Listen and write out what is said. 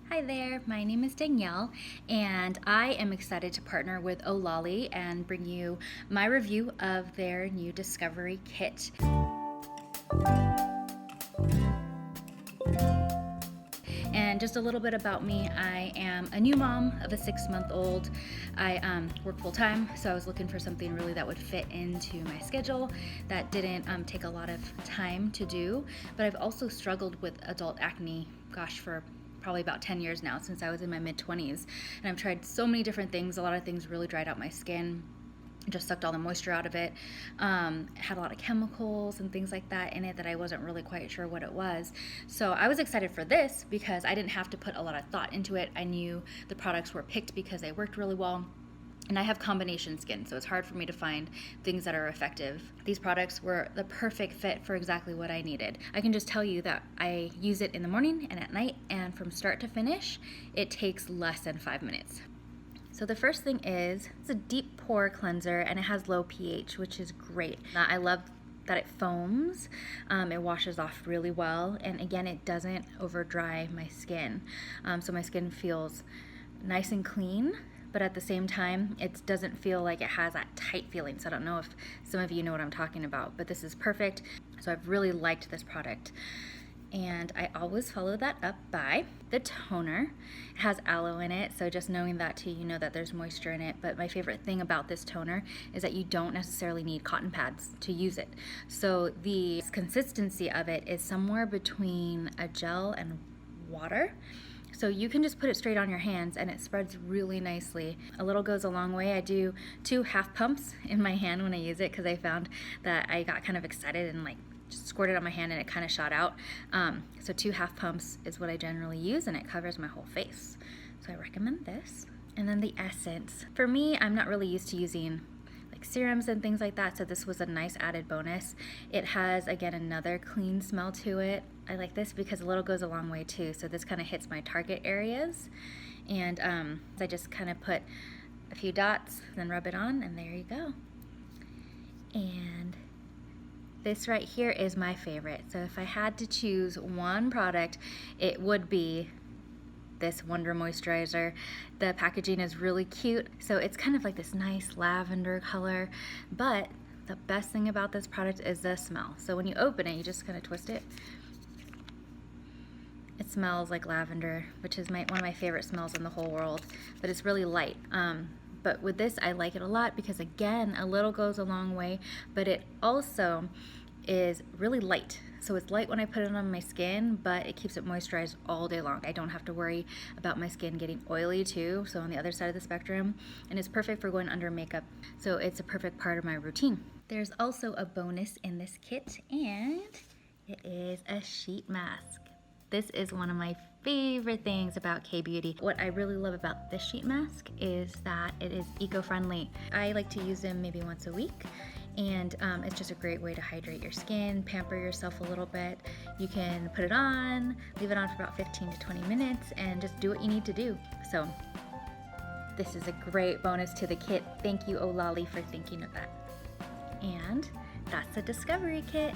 Hi there, my name is Danielle, and I am excited to partner with Ohlolly and bring you my review of their new Discovery Kit. And just a little bit about me, I am a new mom of a 6-month-old. I work full-time, so I was looking for something really that would fit into my schedule that didn't take a lot of time to do. But I've also struggled with adult acne, for probably about 10 years now, since I was in my mid-20s. And I've tried so many different things. A lot of things really dried out my skin, just sucked all the moisture out of it. Had a lot of chemicals and things like that in it that I wasn't really quite sure what it was. So I was excited for this because I didn't have to put a lot of thought into it. I knew the products were picked because they worked really well. And I have combination skin, so it's hard for me to find things that are effective. These products were the perfect fit for exactly what I needed. I can just tell you that I use it in the morning and at night, and from start to finish, it takes less than 5 minutes. So the first thing is, it's a deep pore cleanser and it has low pH, which is great. I love that it foams, it washes off really well, and again, it doesn't over dry my skin. So my skin feels nice and clean, but at the same time, it doesn't feel like it has that tight feeling. So I don't know if some of you know what I'm talking about, but this is perfect. So I've really liked this product. And I always follow that up by the toner. It has aloe in it, so just knowing that too, you know that there's moisture in it. But my favorite thing about this toner is that you don't necessarily need cotton pads to use it. So the consistency of it is somewhere between a gel and water. So you can just put it straight on your hands and it spreads really nicely. A little goes a long way. I do 2 half pumps in my hand when I use it because I found that I got kind of excited and just squirted on my hand and it kind of shot out. So 2 half pumps is what I generally use, and it covers my whole face. So I recommend this. And then the essence. For me, I'm not really used to using serums and things like that, so this was a nice added bonus. It has, again, another clean smell to it. I like this because a little goes a long way too, so this kind of hits my target areas. And I just kind of put a few dots, then rub it on, and there you go. And this right here is my favorite. So if I had to choose one product, it would be this Wonder Moisturizer. The packaging is really cute, so it's kind of like this nice lavender color, but the best thing about this product is the smell. So when you open it, you just kind of twist it. It smells like lavender, which is one of my favorite smells in the whole world, but it's really light. But with this, I like it a lot because, again, a little goes a long way, but it also is really light. So it's light when I put it on my skin, but it keeps it moisturized all day long. I don't have to worry about my skin getting oily too, so on the other side of the spectrum, and it's perfect for going under makeup. So it's a perfect part of my routine. There's also a bonus in this kit, and it is a sheet mask. This is one of my favorite things about K-Beauty. What I really love about this sheet mask is that it is eco-friendly. I like to use them maybe once a week, and it's just a great way to hydrate your skin, pamper yourself a little bit. You can put it on, leave it on for about 15 to 20 minutes, and just do what you need to do. So this is a great bonus to the kit. Thank you, Ohlolly, for thinking of that. And that's the Discovery Kit.